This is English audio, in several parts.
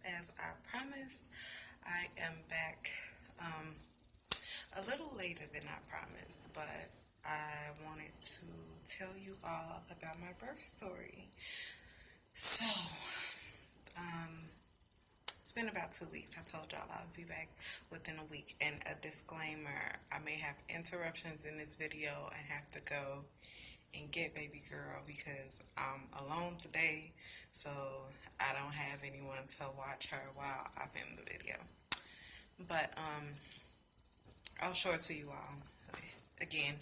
guys, as I promised, I am back a little later than I promised, but I wanted to tell you all about my birth story. So, um, it's been about 2 weeks. I told y'all I would be back within a week. And a disclaimer, I may have interruptions in this video and have to go and get baby girl because I'm alone today, so I don't have anyone to watch her while I film the video. But I'll show it to you all again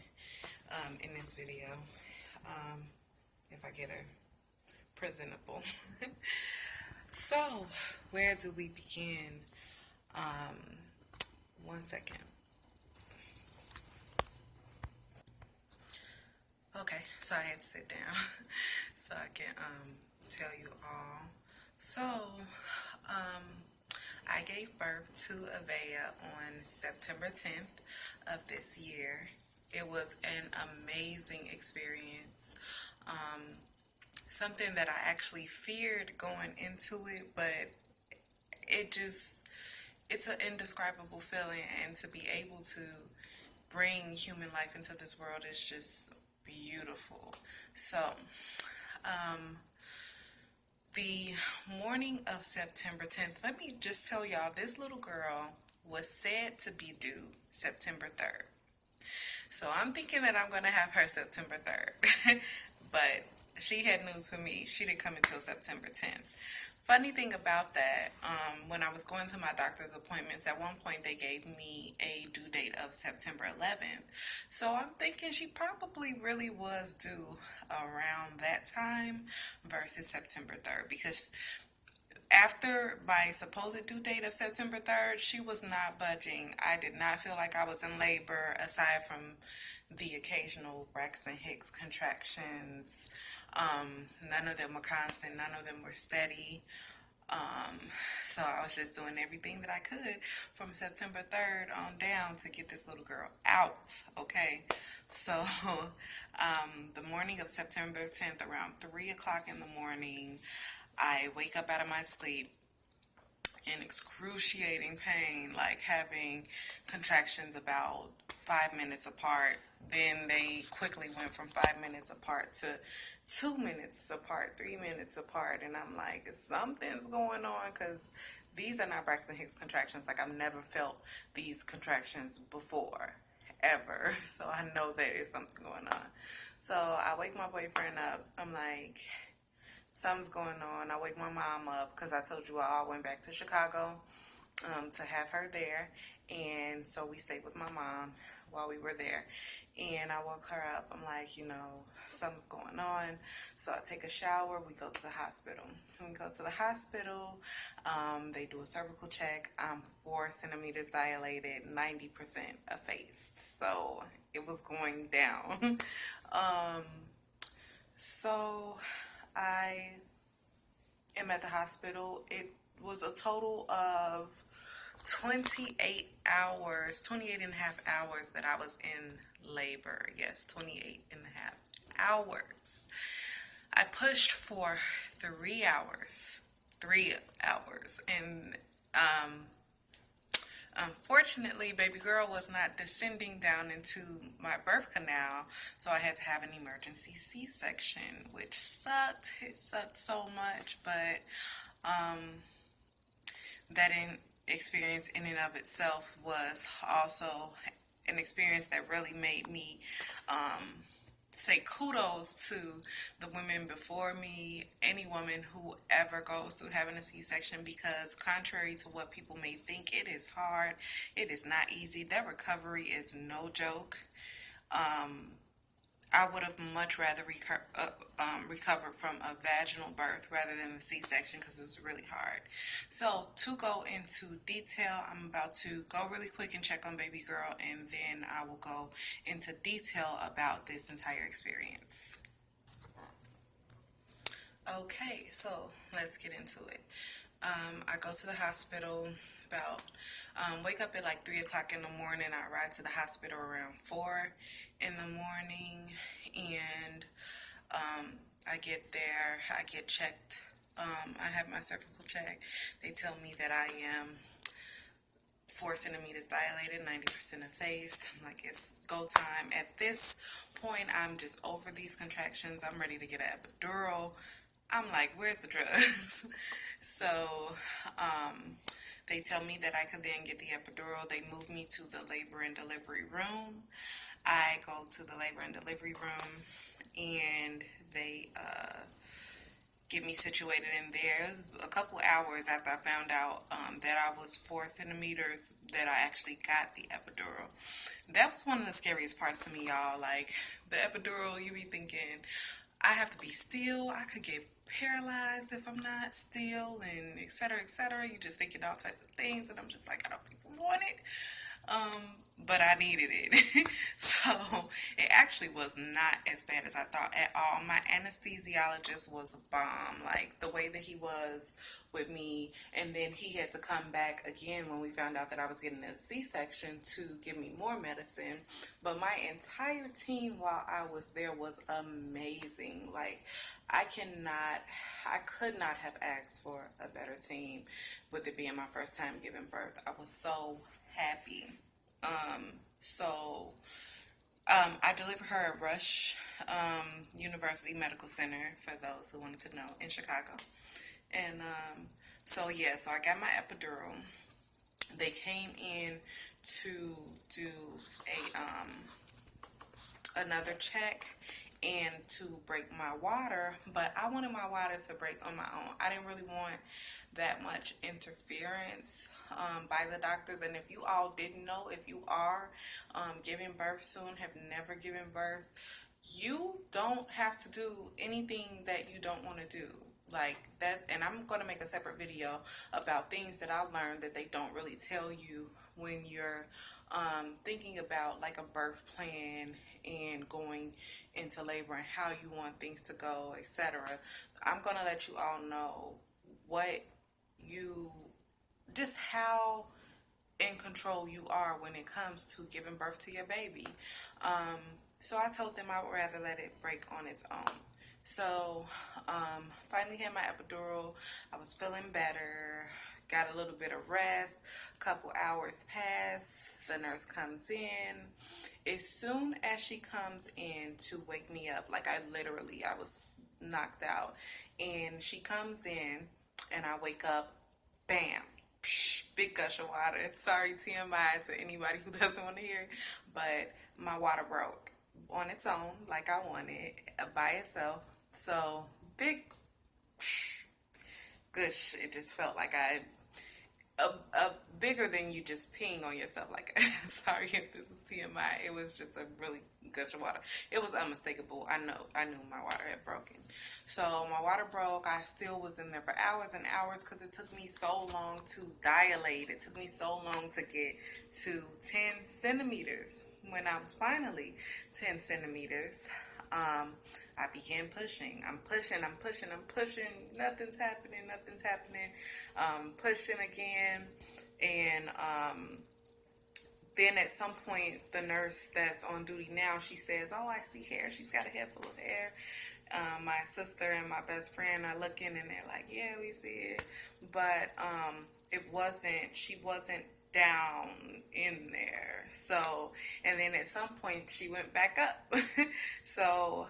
in this video if I get her presentable. So, where do we begin? 1 second. Okay, so I had to sit down so I can tell you all. So, I gave birth to Avea on September 10th of this year. It was an amazing experience. Something that I actually feared going into it, but it's an indescribable feeling, and to be able to bring human life into this world is just beautiful. So, the morning of September 10th, let me just tell y'all, this little girl was said to be due September 3rd. So I'm thinking that I'm going to have her September 3rd. But she had news for me. She didn't come until September 10th. Funny thing about that, when I was going to my doctor's appointments, at one point they gave me a due date of September 11th. So I'm thinking she probably really was due around that time versus September 3rd, because after my supposed due date of September 3rd, she was not budging. I did not feel like I was in labor, aside from the occasional Braxton Hicks contractions. None of them were constant, none of them were steady. So I was just doing everything that I could from September 3rd on down to get this little girl out, okay? So the morning of September 10th, around 3 o'clock in the morning, I wake up out of my sleep in excruciating pain, like having contractions about 5 minutes apart. Then they quickly went from 5 minutes apart to 2 minutes apart, 3 minutes apart. And I'm like, something's going on, because these are not Braxton Hicks contractions. Like, I've never felt these contractions before, ever. So I know there is something going on. So I wake my boyfriend up. I'm like, something's going on. I wake my mom up, because I told you I went back to Chicago to have her there. And so we stayed with my mom while we were there. And I woke her up. I'm like, something's going on. So I take a shower. We go to the hospital. When we go to the hospital, they do a cervical check. I'm 4 centimeters dilated, 90% effaced. So it was going down. So I am at the hospital. It was a total of 28 and a half hours that I was in labor. Yes, 28 and a half hours. I pushed for 3 hours. 3 hours. And unfortunately, baby girl was not descending down into my birth canal, so I had to have an emergency C-section, which sucked. It sucked so much, but that experience in and of itself was also an experience that really made me say kudos to the women before me, any woman who ever goes through having a C-section, because contrary to what people may think, it is hard. It is not easy. That recovery is no joke. I would have much rather recovered from a vaginal birth rather than a C-section, because it was really hard. So to go into detail, I'm about to go really quick and check on baby girl, and then I will go into detail about this entire experience. Okay, so let's get into it. I go to the hospital wake up at like 3 o'clock in the morning. I arrive to the hospital around 4 in the morning, and I get there, I get checked I have my cervical check. They tell me that I am 4 centimeters dilated, 90% effaced. I'm like, it's go time. At this point, I'm just over these contractions. I'm ready to get an epidural. I'm like, where's the drugs? So, um, they tell me that I could then get the epidural. They move me to the labor and delivery room. I go to the labor and delivery room, and they get me situated in there. It was a couple hours after I found out that I was 4 centimeters that I actually got the epidural. That was one of the scariest parts to me, y'all. Like, the epidural, you be thinking, I have to be still. I could get paralyzed if I'm not still, and et cetera, et cetera. You just thinking all types of things, and I'm just like, I don't even want it. But I needed it. So it actually was not as bad as I thought at all. My anesthesiologist was a bomb. Like, the way that he was with me, and then he had to come back again when we found out that I was getting a C-section to give me more medicine. But my entire team while I was there was amazing. Like, I could not have asked for a better team with it being my first time giving birth. I was so happy. So I delivered her at Rush University Medical Center, for those who wanted to know, in Chicago. And so I got my epidural. They came in to do another check and to break my water, but I wanted my water to break on my own. I didn't really want that much interference by the doctors. And if you all didn't know, if you are giving birth soon, have never given birth, you don't have to do anything that you don't want to do. Like that, and I'm going to make a separate video about things that I learned that they don't really tell you when you're thinking about like a birth plan and going into labor and how you want things to go, etc. I'm going to let you all know just how in control you are when it comes to giving birth to your baby. So I told them I would rather let it break on its own. So finally had my epidural. I was feeling better. Got a little bit of rest. A couple hours pass. The nurse comes in. As soon as she comes in to wake me up, like I was knocked out. And she comes in and I wake up, bam, psh, big gush of water. Sorry, TMI to anybody who doesn't want to hear it, but my water broke on its own, like I wanted, by itself. So big psh, gush. It just felt like a bigger than you just peeing on yourself. Like, sorry if this is TMI. It was just a really gush of water. It was unmistakable. I knew my water had broken. So my water broke. I still was in there for hours and hours because it took me so long to dilate. It took me so long to get to 10 centimeters. When I was finally 10 centimeters, I began pushing. I'm pushing. Nothing's happening. Pushing again. And then at some point, the nurse that's on duty now, she says, "Oh, I see hair." She's got a head full of hair. My sister and my best friend are looking and they're like, "Yeah, we see it." But she wasn't down in there. So, and then at some point she went back up. So,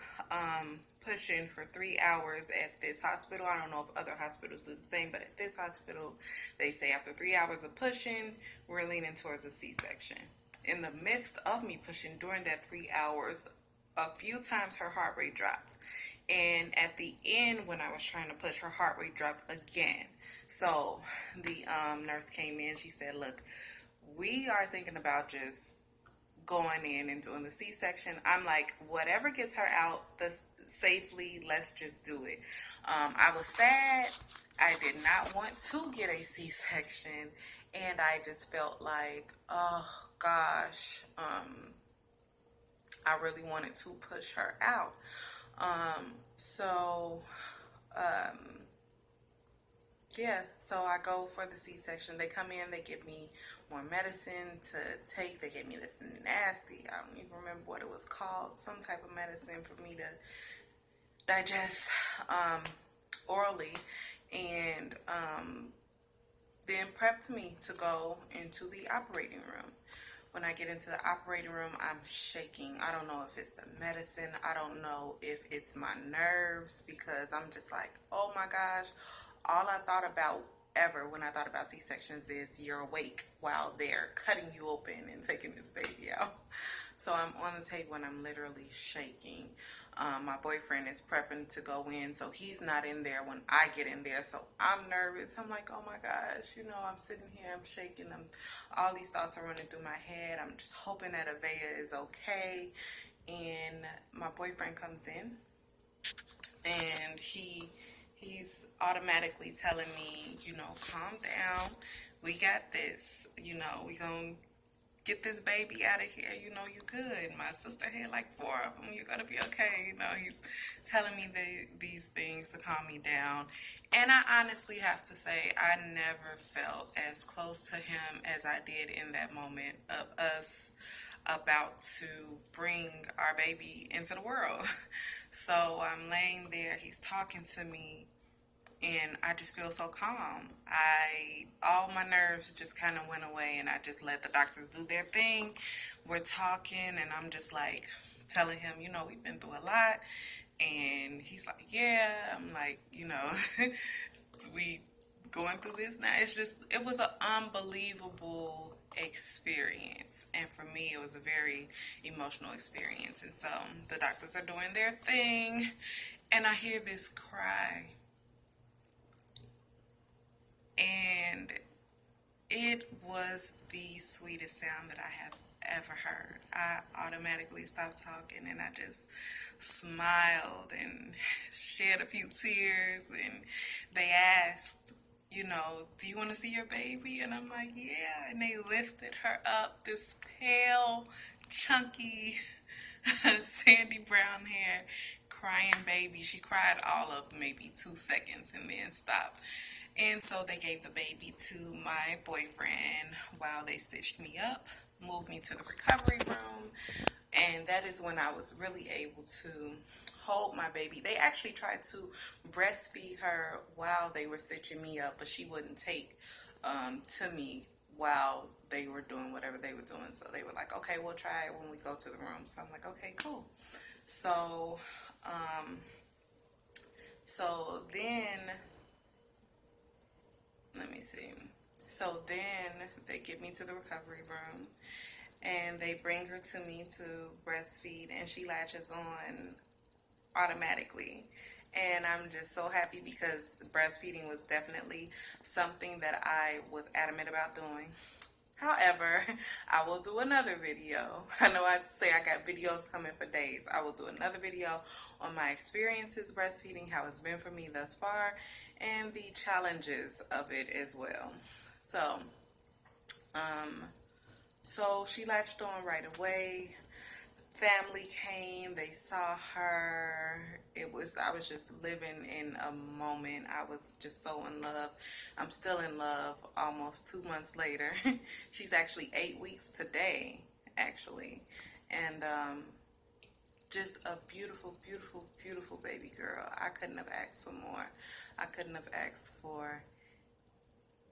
pushing for 3 hours at this hospital. I don't know if other hospitals do the same, but at this hospital, they say after 3 hours of pushing, we're leaning towards a C-section. In the midst of me pushing during that 3 hours, a few times her heart rate dropped. And at the end, when I was trying to push, her heart rate dropped again. So the nurse came in. She said, "Look, we are thinking about just going in and doing the C-section." I'm like, whatever gets her out safely, let's just do it. I was sad. I did not want to get a C-section. And I just felt like, oh gosh, I really wanted to push her out. So I go for the C-section. They come in, they give me more medicine to take. They gave me this nasty, I don't even remember what it was called, some type of medicine for me to digest. orally, and then prepped me to go into the operating room. When I get into the operating room, I'm shaking. I don't know if it's the medicine. I don't know if it's my nerves, because I'm just like, oh my gosh. All I thought about ever when I thought about C-sections is you're awake while they're cutting you open and taking this baby out. So I'm on the table and I'm literally shaking. My boyfriend is prepping to go in, so he's not in there when I get in there. So I'm nervous. I'm like, oh my gosh, I'm sitting here, I'm shaking. All these thoughts are running through my head. I'm just hoping that Avea is okay. And my boyfriend comes in, and he's automatically telling me, calm down. We got this. We gonna get this baby out of here. You good. My sister had like 4 of them. You're gonna be okay. He's telling me these things to calm me down. And I honestly have to say, I never felt as close to him as I did in that moment of us about to bring our baby into the world. So I'm laying there, he's talking to me, and I just feel so calm. All my nerves just kind of went away, and I just let the doctors do their thing. We're talking, and I'm just like telling him, we've been through a lot. And he's like, yeah. I'm like, we going through this now. It was an unbelievable experience. And for me, it was a very emotional experience. And so the doctors are doing their thing, and I hear this cry. And it was the sweetest sound that I have ever heard. I automatically stopped talking, and I just smiled and shed a few tears. And they asked, do you want to see your baby? And I'm like, yeah. And they lifted her up, this pale, chunky, sandy brown hair, crying baby. She cried all of maybe 2 seconds and then stopped. And so they gave the baby to my boyfriend while they stitched me up, moved me to the recovery room, and that is when I was really able to hold my baby. They actually tried to breastfeed her while they were stitching me up, but she wouldn't take to me while they were doing whatever they were doing. So they were like, okay, we'll try it when we go to the room. So I'm like, okay, cool. So then, let me see. So then they get me to the recovery room, and they bring her to me to breastfeed, and she latches on automatically. And I'm just so happy, because breastfeeding was definitely something that I was adamant about doing. However, I will do another video. I know I say I got videos coming for days. I will do another video on my experiences breastfeeding, how it's been for me thus far, and the challenges of it as well. So she latched on right away. Family came, they saw her. I was just living in a moment. I was just so in love. I'm still in love almost 2 months later. She's actually 8 weeks today, actually. And just a beautiful, beautiful, beautiful baby girl. I couldn't have asked for more. I couldn't have asked for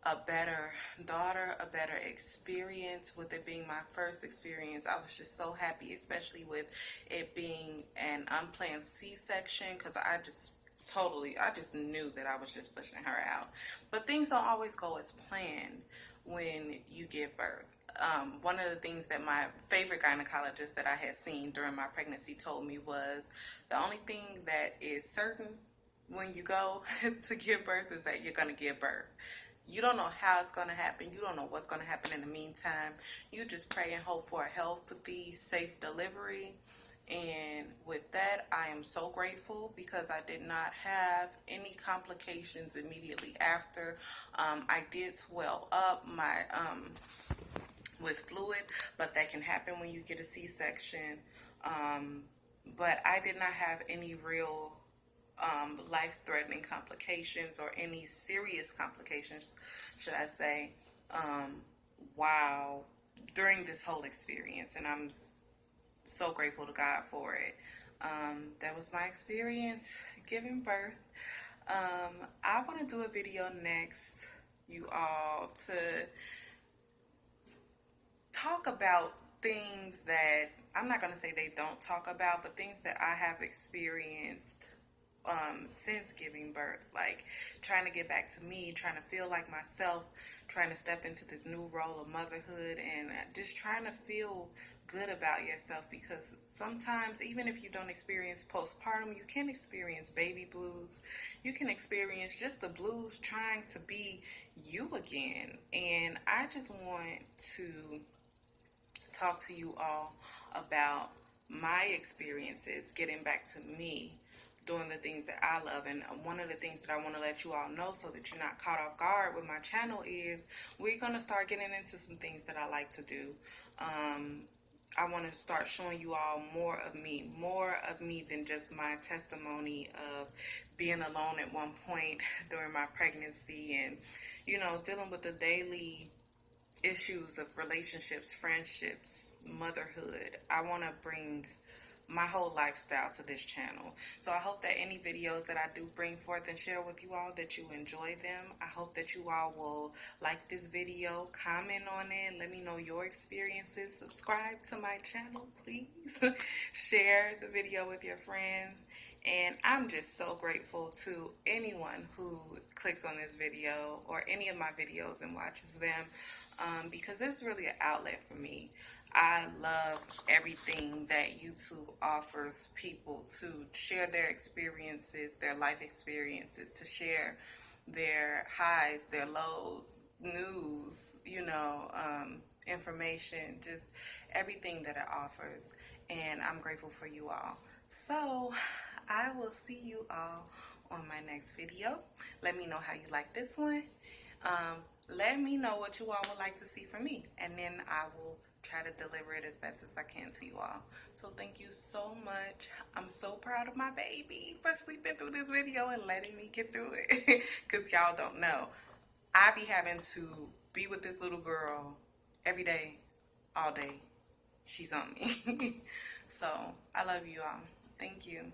a better daughter, a better experience. With it being my first experience, I was just so happy, especially with it being an unplanned C-section, because I just knew that I was just pushing her out. But things don't always go as planned when you give birth. One of the things that my favorite gynecologist that I had seen during my pregnancy told me was, the only thing that is certain when you go to give birth is that you're going to give birth. You don't know how it's going to happen. You don't know what's going to happen in the meantime. You just pray and hope for a healthy, safe delivery. And with that, I am so grateful, because I did not have any complications immediately after. I did swell up with fluid, but that can happen when you get a C-section. But I did not have any real life-threatening complications, or any serious complications, should I say, during this whole experience. And I'm so grateful to God for it. That was my experience giving birth. I want to do a video next, you all, to talk about things that I'm not going to say they don't talk about, but things that I have experienced since giving birth, like trying to get back to me, trying to feel like myself, trying to step into this new role of motherhood, and just trying to feel good about yourself, because sometimes even if you don't experience postpartum, you can experience baby blues. You can experience just the blues trying to be you again. And I just want to talk to you all about my experiences getting back to me, doing the things that I love. And one of the things that I want to let you all know, so that you're not caught off guard with my channel, is we're going to start getting into some things that I like to do. I want to start showing you all more of me than just my testimony of being alone at one point during my pregnancy, and, you know, dealing with the daily issues of relationships, friendships, motherhood. I want to bring my whole lifestyle to this channel. So I hope that any videos that I do bring forth and share with you all, that you enjoy them. I hope that you all will like this video, comment on it, let me know your experiences, subscribe to my channel, please. Share the video with your friends. And I'm just so grateful to anyone who clicks on this video or any of my videos and watches them, because this is really an outlet for me. I love everything that YouTube offers people to share their experiences, their life experiences, to share their highs, their lows, news, information, just everything that it offers. And I'm grateful for you all. So I will see you all on my next video. Let me know how you like this one. Let me know what you all would like to see from me, and then I will try to deliver it as best as I can to you all. So thank you so much. I'm so proud of my baby for sleeping through this video and letting me get through it. Because y'all don't know, I be having to be with this little girl every day, all day. She's on me. So I love you all. Thank you.